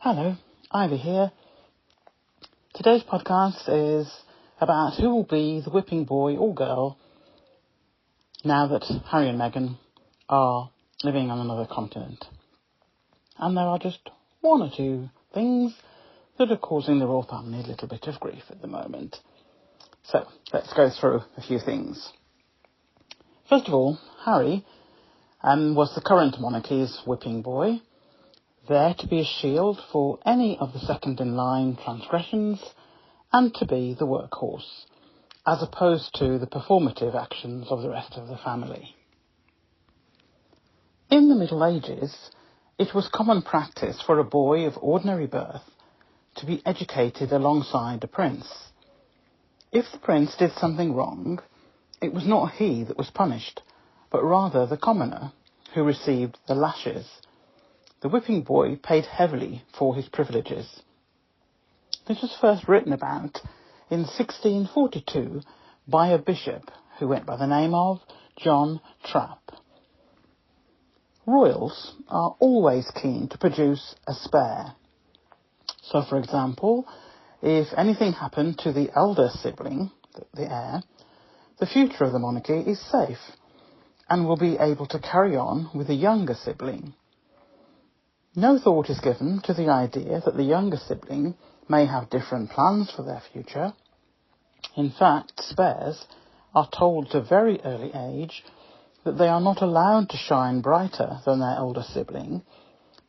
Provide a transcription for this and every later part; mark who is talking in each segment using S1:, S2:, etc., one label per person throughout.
S1: Hello, Ivy here. Today's podcast is about who will be the whipping boy or girl now that Harry and Meghan are living on another continent. And there are just one or two things that are causing the royal family a little bit of grief at the moment. So, let's go through a few things. First of all, Harry was the current monarchy's whipping boy, there to be a shield for any of the second-in-line transgressions and to be the workhorse, as opposed to the performative actions of the rest of the family. In the Middle Ages, it was common practice for a boy of ordinary birth to be educated alongside a prince. If the prince did something wrong, it was not he that was punished, but rather the commoner who received the lashes. The whipping boy paid heavily for his privileges. This was first written about in 1642 by a bishop who went by the name of John Trapp. Royals are always keen to produce a spare. So, for example, if anything happened to the elder sibling, the heir, the future of the monarchy is safe and will be able to carry on with the younger sibling. No thought is given to the idea that the younger sibling may have different plans for their future. In fact, spares are told at a very early age that they are not allowed to shine brighter than their older sibling.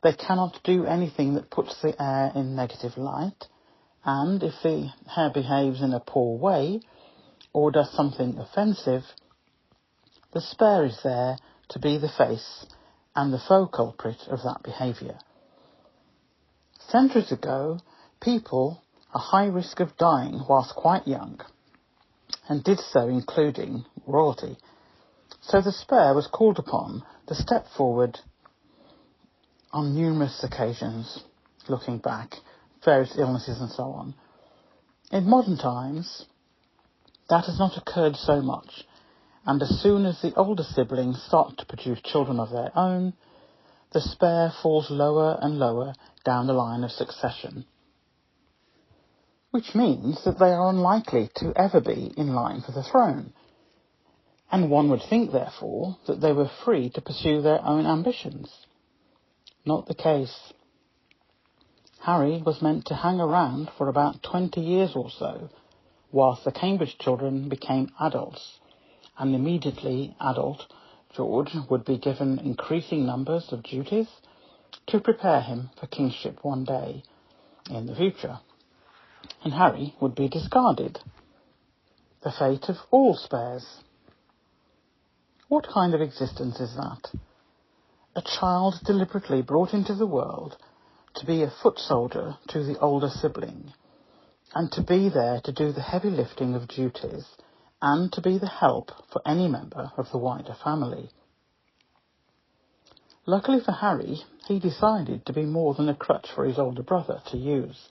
S1: They cannot do anything that puts the heir in negative light, and if the heir behaves in a poor way or does something offensive, the spare is there to be the face and the faux culprit of that behaviour. Centuries ago, people are high risk of dying whilst quite young, and did so including royalty. So the spare was called upon to step forward on numerous occasions, looking back, various illnesses and so on. In modern times, that has not occurred so much, and as soon as the older siblings start to produce children of their own, the spare falls lower and lower down the line of succession, which means that they are unlikely to ever be in line for the throne, and one would think, therefore, that they were free to pursue their own ambitions. Not the case. Harry was meant to hang around for about 20 years or so, whilst the Cambridge children became adults, and immediately adult George would be given increasing numbers of duties to prepare him for kingship one day in the future, and Harry would be discarded. The fate of all spares. What kind of existence is that? A child deliberately brought into the world to be a foot soldier to the older sibling, and to be there to do the heavy lifting of duties, and to be the help for any member of the wider family. Luckily for Harry, he decided to be more than a crutch for his older brother to use.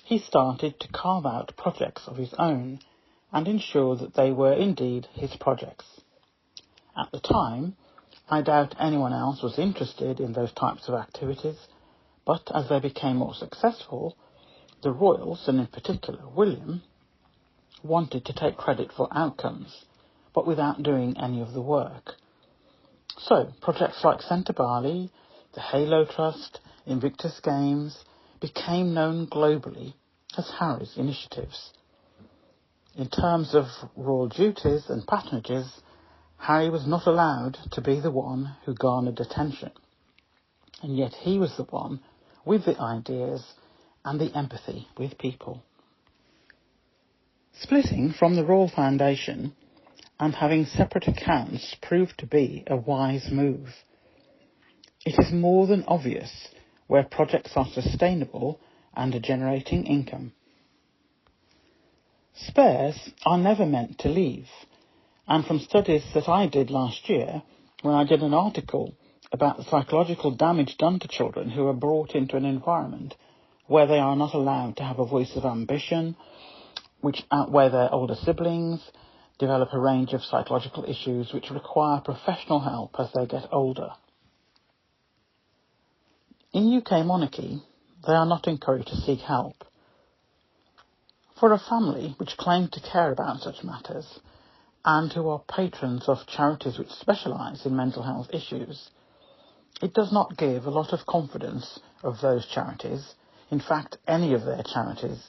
S1: He started to carve out projects of his own and ensure that they were indeed his projects. At the time, I doubt anyone else was interested in those types of activities, but as they became more successful, the royals, and in particular William, wanted to take credit for outcomes, but without doing any of the work. So, projects like Centre Barley, the Halo Trust, Invictus Games became known globally as Harry's initiatives. In terms of royal duties and patronages, Harry was not allowed to be the one who garnered attention, and yet he was the one with the ideas and the empathy with people. Splitting from the Royal Foundation and having separate accounts proved to be a wise move. It is more than obvious where projects are sustainable and are generating income. Spares are never meant to leave, and from studies that I did last year, when I did an article about the psychological damage done to children who are brought into an environment where they are not allowed to have a voice of ambition, which outweigh their older siblings, develop a range of psychological issues which require professional help as they get older. In UK monarchy, they are not encouraged to seek help. For a family which claim to care about such matters, and who are patrons of charities which specialise in mental health issues, it does not give a lot of confidence of those charities, in fact any of their charities,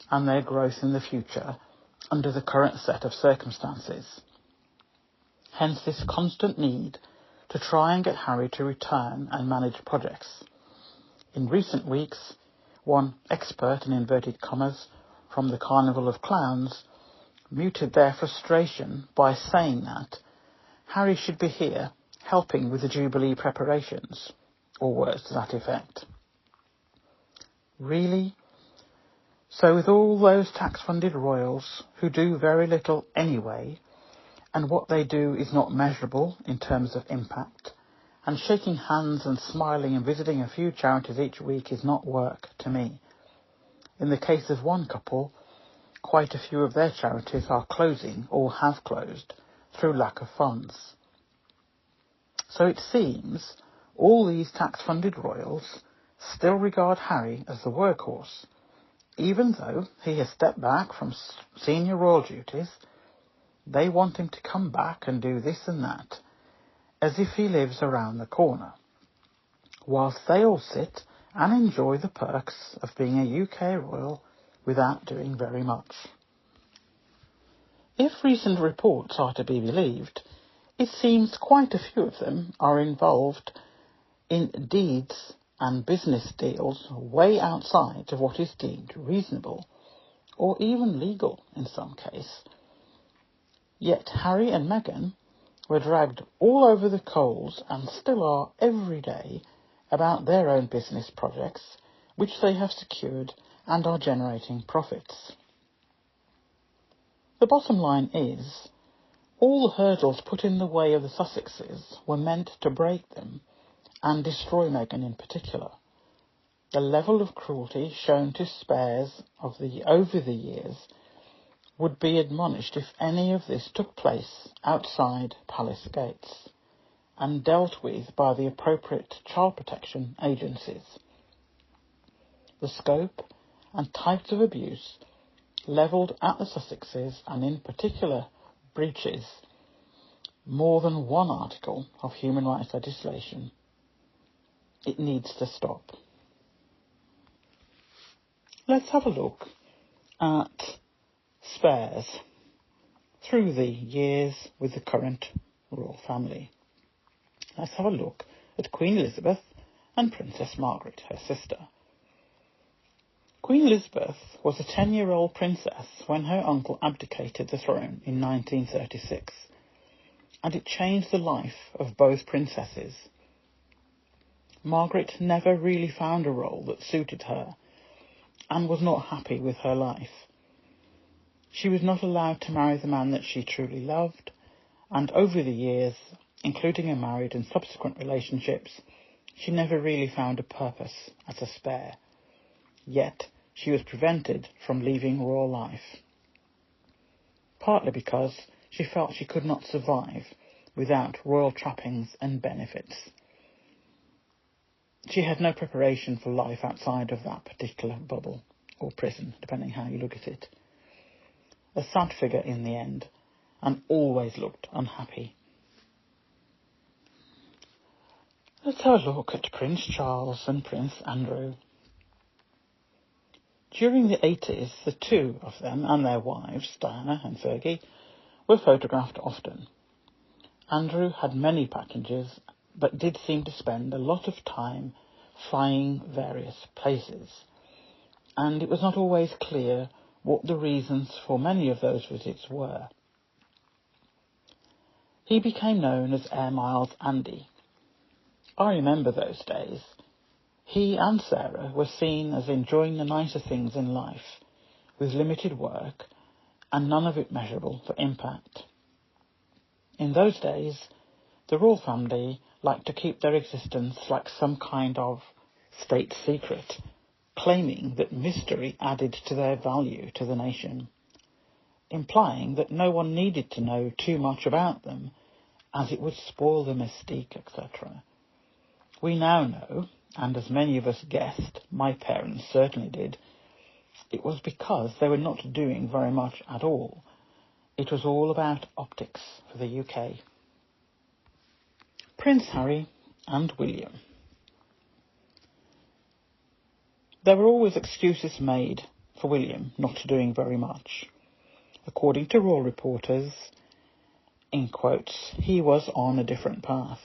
S1: and their growth in the future under the current set of circumstances. Hence this constant need to try and get Harry to return and manage projects. In recent weeks, one expert in inverted commas from the Carnival of Clowns muted their frustration by saying that Harry should be here helping with the Jubilee preparations, or words to that effect. Really? So with all those tax-funded royals who do very little anyway, and what they do is not measurable in terms of impact, and shaking hands and smiling and visiting a few charities each week is not work to me. In the case of one couple, quite a few of their charities are closing or have closed through lack of funds. So it seems all these tax-funded royals still regard Harry as the workhorse, even though he has stepped back from senior royal duties. They want him to come back and do this and that, as if he lives around the corner, whilst they all sit and enjoy the perks of being a UK royal without doing very much. If recent reports are to be believed, it seems quite a few of them are involved in deeds and business deals way outside of what is deemed reasonable, or even legal in some case. Yet Harry and Meghan were dragged all over the coals and still are every day about their own business projects, which they have secured and are generating profits. The bottom line is, all the hurdles put in the way of the Sussexes were meant to break them and destroy Meghan in particular. The level of cruelty shown to spares over the years would be admonished if any of this took place outside palace gates and dealt with by the appropriate child protection agencies. The scope and types of abuse levelled at the Sussexes, and in particular breaches more than one article of human rights legislation, it needs to stop. Let's have a look at spares through the years with the current royal family. Let's have a look at Queen Elizabeth and Princess Margaret, her sister. Queen Elizabeth was a 10-year-old princess when her uncle abdicated the throne in 1936, and it changed the life of both princesses. Margaret never really found a role that suited her and was not happy with her life. She was not allowed to marry the man that she truly loved, and over the years, including her married and subsequent relationships, she never really found a purpose as a spare. Yet she was prevented from leaving royal life, partly because she felt she could not survive without royal trappings and benefits. She had no preparation for life outside of that particular bubble, or prison, depending how you look at it. A sad figure in the end, and always looked unhappy. Let's have a look at Prince Charles and Prince Andrew. During the 80s, the two of them and their wives, Diana and Fergie, were photographed often. Andrew had many packages, but did seem to spend a lot of time flying various places, and it was not always clear what the reasons for many of those visits were. He became known as Air Miles Andy. I remember those days. He and Sarah were seen as enjoying the nicer things in life, with limited work, and none of it measurable for impact. In those days, the royal family liked to keep their existence like some kind of state secret, claiming that mystery added to their value to the nation, implying that no one needed to know too much about them, as it would spoil the mystique, etc. We now know, and as many of us guessed, my parents certainly did, it was because they were not doing very much at all. It was all about optics for the UK. Prince Harry and William. There were always excuses made for William not doing very much. According to royal reporters, in quotes, he was on a different path.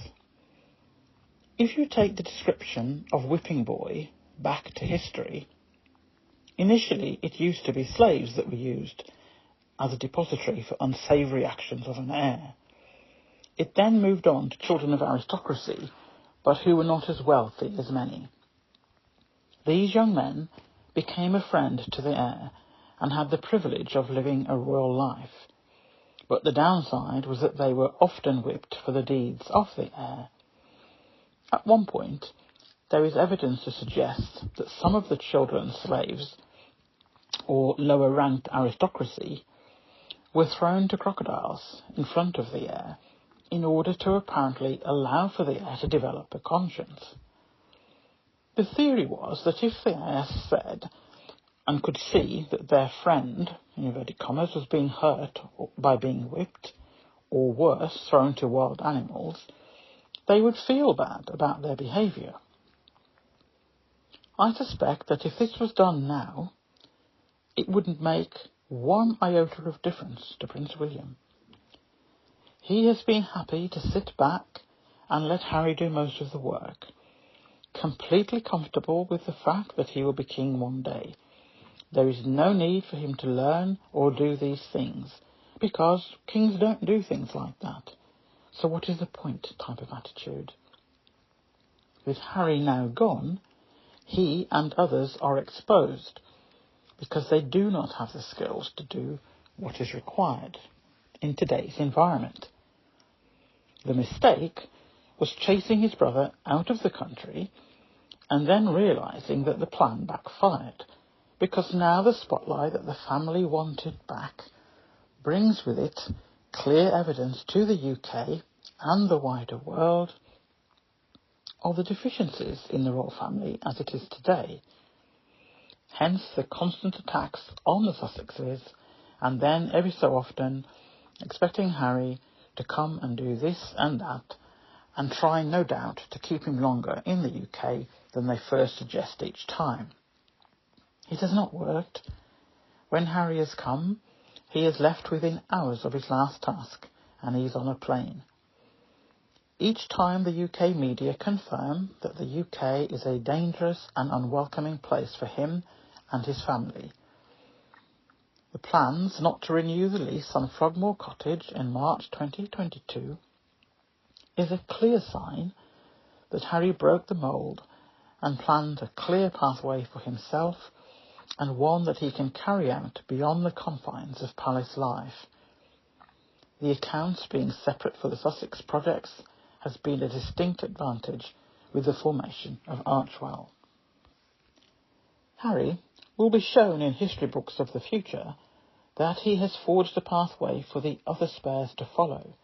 S1: If you take the description of WhippingBoy back to history, initially it used to be slaves that were used as a depository for unsavoury actions of an heir. It then moved on to children of aristocracy, but who were not as wealthy as many. These young men became a friend to the heir and had the privilege of living a royal life. But the downside was that they were often whipped for the deeds of the heir. At one point, there is evidence to suggest that some of the children's slaves, or lower-ranked aristocracy, were thrown to crocodiles in front of the heir in order to apparently allow for the heir to develop a conscience. The theory was that if the heir said and could see that their friend, in inverted commas, was being hurt by being whipped, or worse, thrown to wild animals, they would feel bad about their behaviour. I suspect that if this was done now, it wouldn't make one iota of difference to Prince William. He has been happy to sit back and let Harry do most of the work, completely comfortable with the fact that he will be king one day. There is no need for him to learn or do these things, because kings don't do things like that. So what is the point type of attitude. With Harry now gone, he and others are exposed, because they do not have the skills to do what is required in today's environment. The mistake was chasing his brother out of the country and then realising that the plan backfired, because now the spotlight that the family wanted back brings with it clear evidence to the UK and the wider world of the deficiencies in the royal family as it is today. Hence the constant attacks on the Sussexes, and then every so often expecting Harry to come and do this and that, and trying no doubt to keep him longer in the UK than they first suggest each time. It has not worked. When Harry has come, he is left within hours of his last task, and he is on a plane. Each time the UK media confirm that the UK is a dangerous and unwelcoming place for him and his family. The plans not to renew the lease on Frogmore Cottage in March 2022 is a clear sign that Harry broke the mould and planned a clear pathway for himself, and one that he can carry out beyond the confines of palace life. The accounts being separate for the Sussex projects has been a distinct advantage with the formation of Archwell. Harry will be shown in history books of the future that he has forged a pathway for the other spares to follow,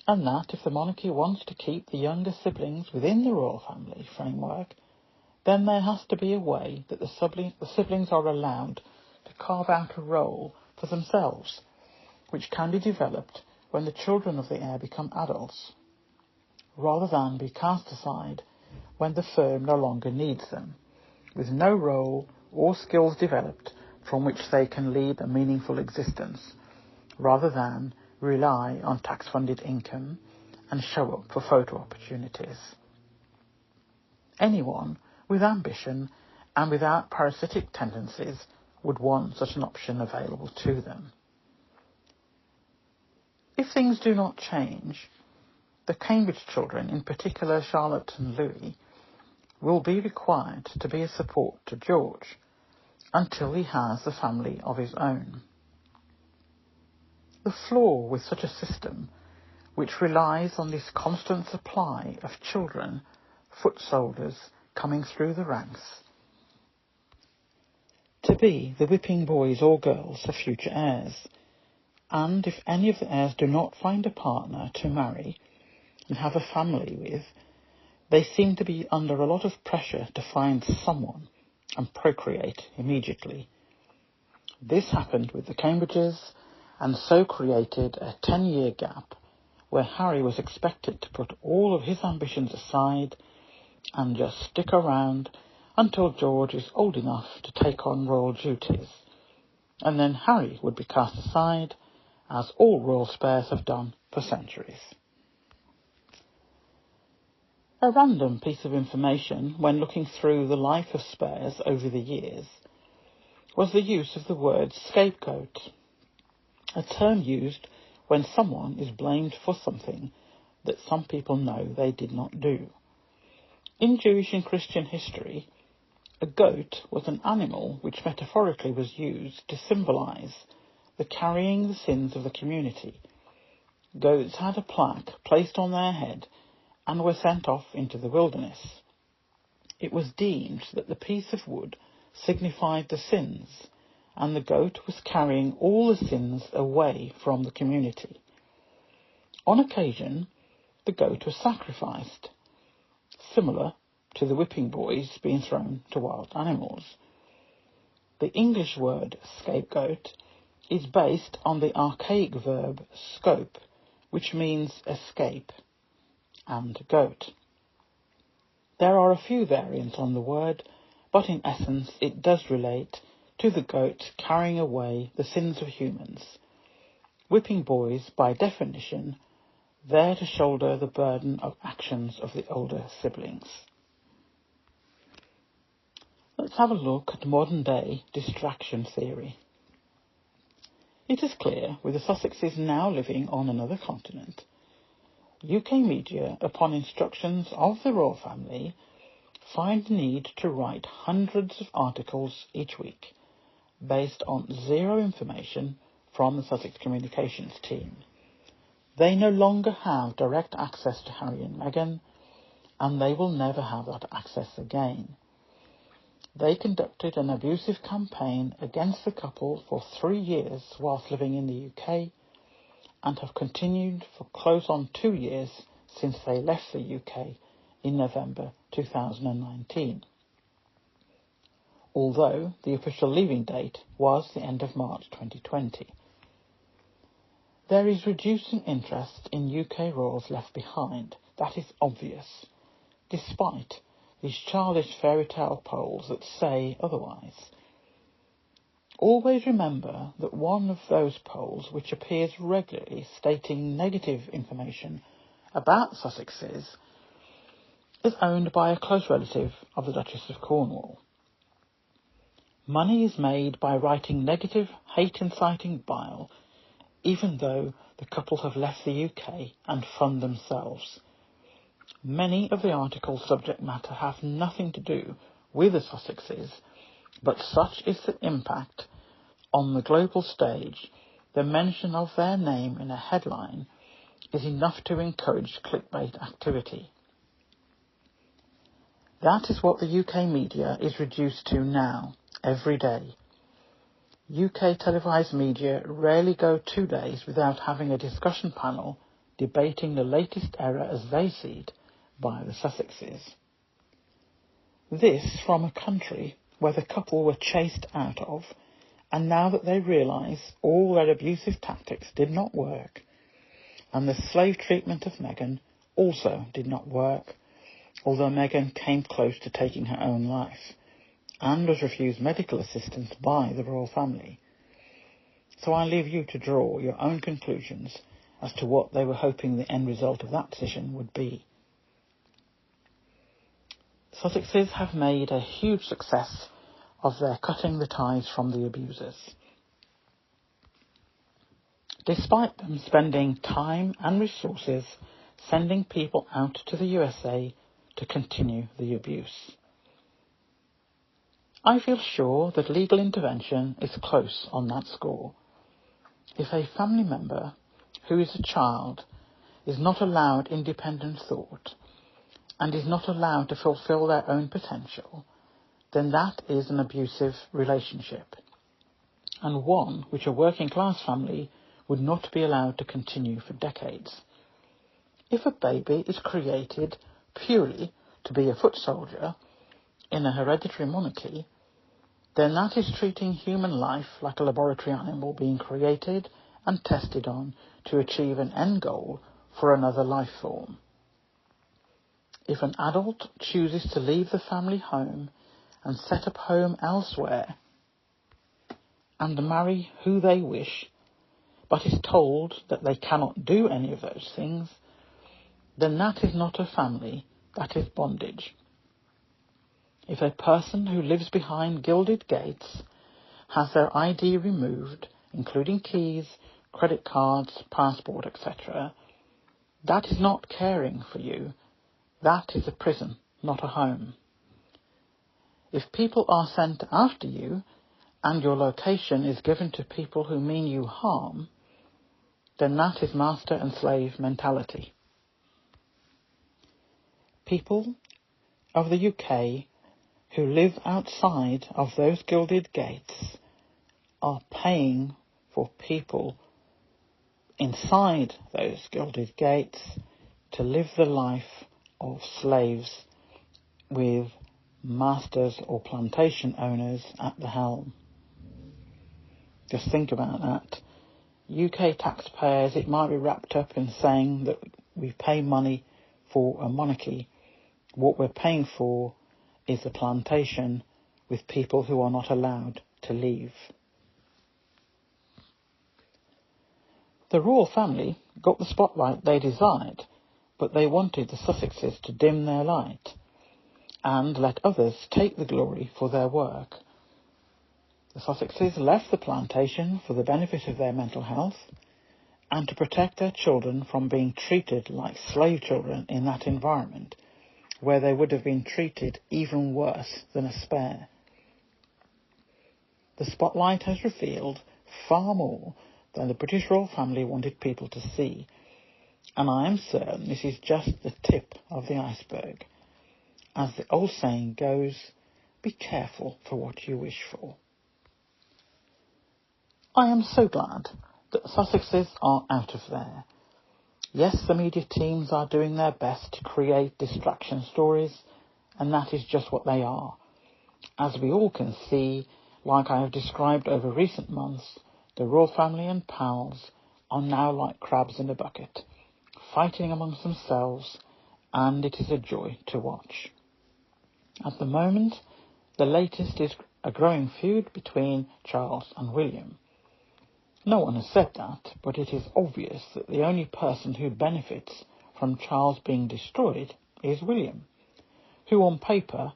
S1: and that if the monarchy wants to keep the younger siblings within the royal family framework, then there has to be a way that the siblings are allowed to carve out a role for themselves, which can be developed when the children of the heir become adults, rather than be cast aside when the firm no longer needs them, with no role or skills developed from which they can lead a meaningful existence, rather than rely on tax-funded income and show up for photo opportunities. Anyone with ambition and without parasitic tendencies would want such an option available to them. If things do not change, the Cambridge children, in particular Charlotte and Louis, will be required to be a support to George until he has a family of his own. The flaw with such a system, which relies on this constant supply of children, foot soldiers, coming through the ranks, to be the whipping boys or girls of future heirs, and if any of the heirs do not find a partner to marry and have a family with, They seem to be under a lot of pressure to find someone and procreate immediately. This happened with the Cambridges and so created a 10-year gap where Harry was expected to put all of his ambitions aside and just stick around until George is old enough to take on royal duties. And then Harry would be cast aside, as all royal spares have done for centuries. A random piece of information when looking through the life of spares over the years was the use of the word scapegoat, a term used when someone is blamed for something that some people know they did not do. In Jewish and Christian history, a goat was an animal which metaphorically was used to symbolise the carrying the sins of the community. Goats had a plaque placed on their head and were sent off into the wilderness. It was deemed that the piece of wood signified the sins, and the goat was carrying all the sins away from the community. On occasion, the goat was sacrificed, similar to the whipping boys being thrown to wild animals. The English word scapegoat is based on the archaic verb scope, which means escape, and goat. There are a few variants on the word, but in essence it does relate to the goat carrying away the sins of humans. Whipping boys, by definition, there to shoulder the burden of actions of the older siblings. Let's have a look at modern-day distraction theory. It is clear, with the Sussexes now living on another continent, UK media, upon instructions of the royal family, find the need to write hundreds of articles each week, based on zero information from the Sussex communications team. They no longer have direct access to Harry and Meghan, and they will never have that access again. They conducted an abusive campaign against the couple for 3 years whilst living in the UK, and have continued for close on 2 years since they left the UK in November 2019. Although the official leaving date was the end of March 2020. There is reducing interest in UK royals left behind, that is obvious, despite these childish fairy tale polls that say otherwise. Always remember that one of those polls which appears regularly stating negative information about Sussexes is owned by a close relative of the Duchess of Cornwall. Money is made by writing negative, hate-inciting bile, even though the couple have left the UK and fund themselves. Many of the article's subject matter have nothing to do with the Sussexes, but such is the impact on the global stage, the mention of their name in a headline is enough to encourage clickbait activity. That is what the UK media is reduced to now, every day. UK televised media rarely go 2 days without having a discussion panel debating the latest error as they see it by the Sussexes. This from a country where the couple were chased out of, and now that they realise all their abusive tactics did not work, and the slave treatment of Meghan also did not work, although Meghan came close to taking her own life, and was refused medical assistance by the royal family. So I leave you to draw your own conclusions as to what they were hoping the end result of that decision would be. Sussexes have made a huge success of their cutting the ties from the abusers. Despite them spending time and resources sending people out to the USA to continue the abuse. I feel sure that legal intervention is close on that score. If a family member who is a child is not allowed independent thought and is not allowed to fulfill their own potential, then that is an abusive relationship, and one which a working class family would not be allowed to continue for decades. If a baby is created purely to be a foot soldier in a hereditary monarchy, then that is treating human life like a laboratory animal being created and tested on to achieve an end goal for another life form. If an adult chooses to leave the family home and set up home elsewhere and marry who they wish, but is told that they cannot do any of those things, then that is not a family, that is bondage. If a person who lives behind gilded gates has their ID removed, including keys, credit cards, passport, etc., that is not caring for you. That is a prison, not a home. If people are sent after you and your location is given to people who mean you harm, then that is master and slave mentality. People of the UK who live outside of those gilded gates are paying for people inside those gilded gates to live the life of slaves with masters or plantation owners at the helm. Just think about that. UK taxpayers, it might be wrapped up in saying that we pay money for a monarchy. What we're paying for is a plantation with people who are not allowed to leave. The royal family got the spotlight they desired, but they wanted the Sussexes to dim their light and let others take the glory for their work. The Sussexes left the plantation for the benefit of their mental health and to protect their children from being treated like slave children in that environment, where they would have been treated even worse than a spare. The spotlight has revealed far more than the British royal family wanted people to see, and I am certain this is just the tip of the iceberg. As the old saying goes, be careful for what you wish for. I am so glad that Sussexes are out of there. Yes, the media teams are doing their best to create distraction stories, and that is just what they are. As we all can see, like I have described over recent months, the royal family and pals are now like crabs in a bucket, fighting amongst themselves, and it is a joy to watch. At the moment, the latest is a growing feud between Charles and William. No one has said that, but it is obvious that the only person who benefits from Charles being destroyed is William, who on paper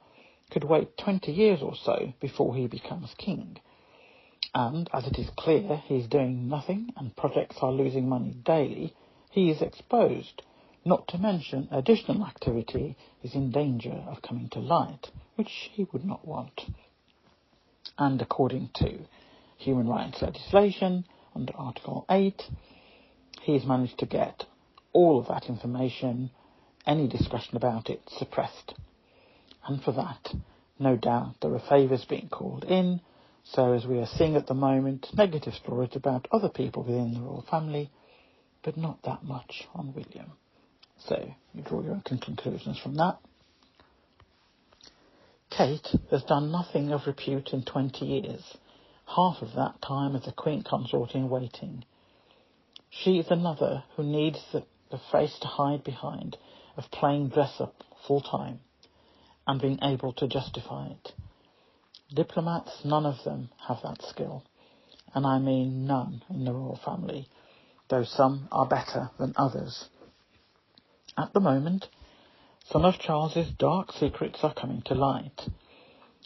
S1: could wait 20 years or so before he becomes king. And as it is clear he is doing nothing and projects are losing money daily, he is exposed, not to mention additional activity is in danger of coming to light, which he would not want. And according to human rights legislation, under Article 8, he's managed to get all of that information, any discussion about it, suppressed. And for that, no doubt there are favours being called in, so as we are seeing at the moment, negative stories about other people within the royal family, but not that much on William. So you draw your own conclusions from that. Kate has done nothing of repute in 20 years, half of that time as a queen consort in waiting. She is another who needs the face to hide behind of playing dress-up full-time and being able to justify it. Diplomats, none of them have that skill, and I mean none in the royal family, though some are better than others. At the moment, some of Charles's dark secrets are coming to light,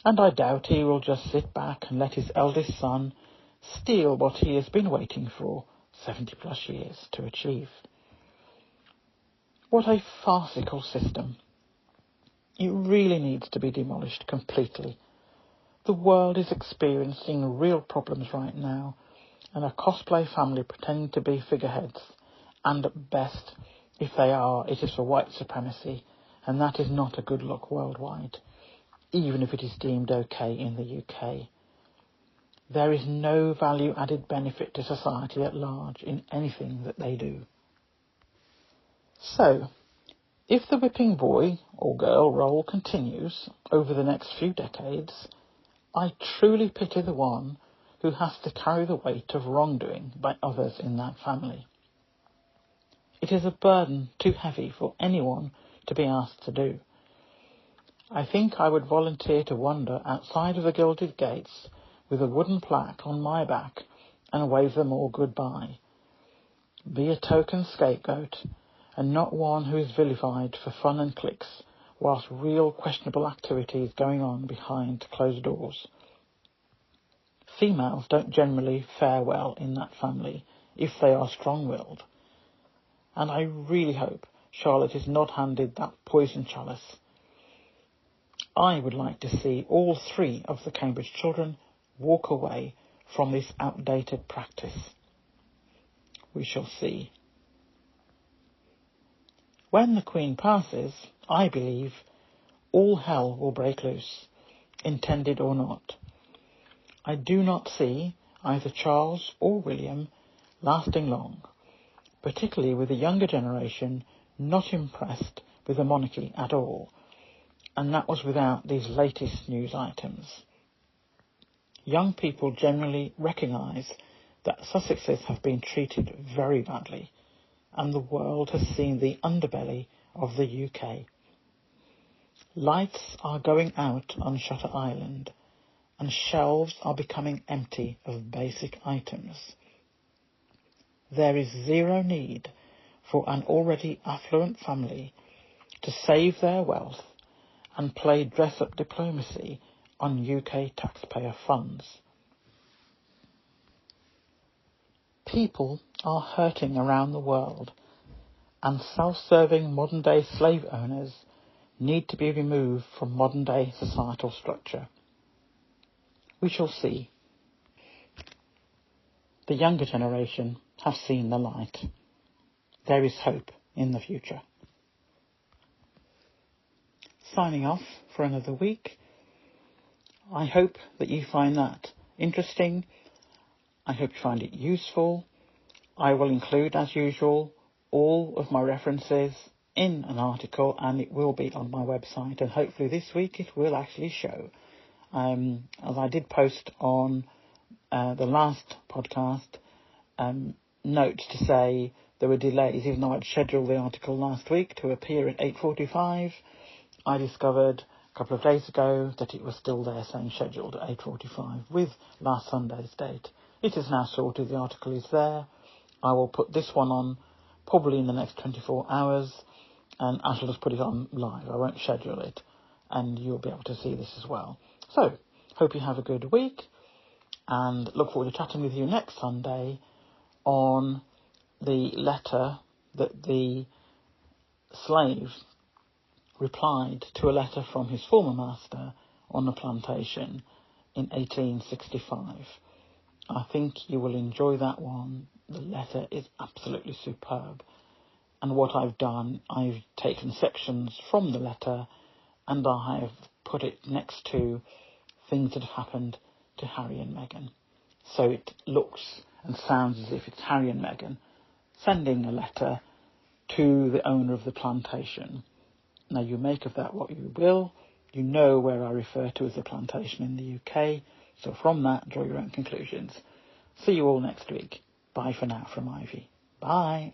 S1: and I doubt he will just sit back and let his eldest son steal what he has been waiting for 70 plus years to achieve. What a farcical system. It really needs to be demolished completely. The world is experiencing real problems right now, and a cosplay family pretending to be figureheads, and at best, if they are, it is for white supremacy, and that is not a good look worldwide, even if it is deemed okay in the UK. There is no value-added benefit to society at large in anything that they do. So, If the whipping boy or girl role continues over the next few decades, I truly pity the one who has to carry the weight of wrongdoing by others in that family. It is a burden too heavy for anyone to be asked to do. I think I would volunteer to wander outside of the gilded gates with a wooden plaque on my back and wave them all goodbye. Be a token scapegoat and not one who is vilified for fun and clicks whilst real questionable activity is going on behind closed doors. Females don't generally fare well in that family if they are strong-willed, and I really hope Charlotte is not handed that poison chalice. I would like to see all 3 of the Cambridge children walk away from this outdated practice. We shall see. When the Queen passes, I believe all hell will break loose, intended or not. I do not see either Charles or William lasting long, particularly with the younger generation not impressed with the monarchy at all, and that was without these latest news items. Young people generally recognise that Sussexes have been treated very badly, and the world has seen the underbelly of the UK. Lights are going out on Shutter Island, and shelves are becoming empty of basic items. There is zero need for an already affluent family to save their wealth and play dress-up diplomacy on UK taxpayer funds. People are hurting around the world, and self-serving modern-day slave owners need to be removed from modern-day societal structure. We shall see. The younger generation have seen the light. There is hope in the future. Signing off for another week. I hope that you find that interesting. I hope you find it useful. I will include, as usual, all of my references in an article, and it will be on my website, and hopefully this week it will actually show. As I did post on the last podcast, note to say there were delays, even though I'd scheduled the article last week to appear at 8:45. I discovered a couple of days ago that it was still there saying scheduled at 8:45 with last Sunday's date. It is now sorted, the article is there. I will put this one on probably in the next 24 hours, and I shall just put it on live. I won't schedule it, and you'll be able to see this as well. So, hope you have a good week, and look forward to chatting with you next Sunday on the letter that the slave replied to a letter from his former master on the plantation in 1865. I think you will enjoy that one. The letter is absolutely superb. And what I've done, I've taken sections from the letter and I have put it next to things that have happened to Harry and Meghan. So it looks and sounds as if it's Harry and Meghan sending a letter to the owner of the plantation. Now, you make of that what you will. You know where I refer to as the plantation in the UK. So from that, draw your own conclusions. See you all next week. Bye for now from Ivy. Bye.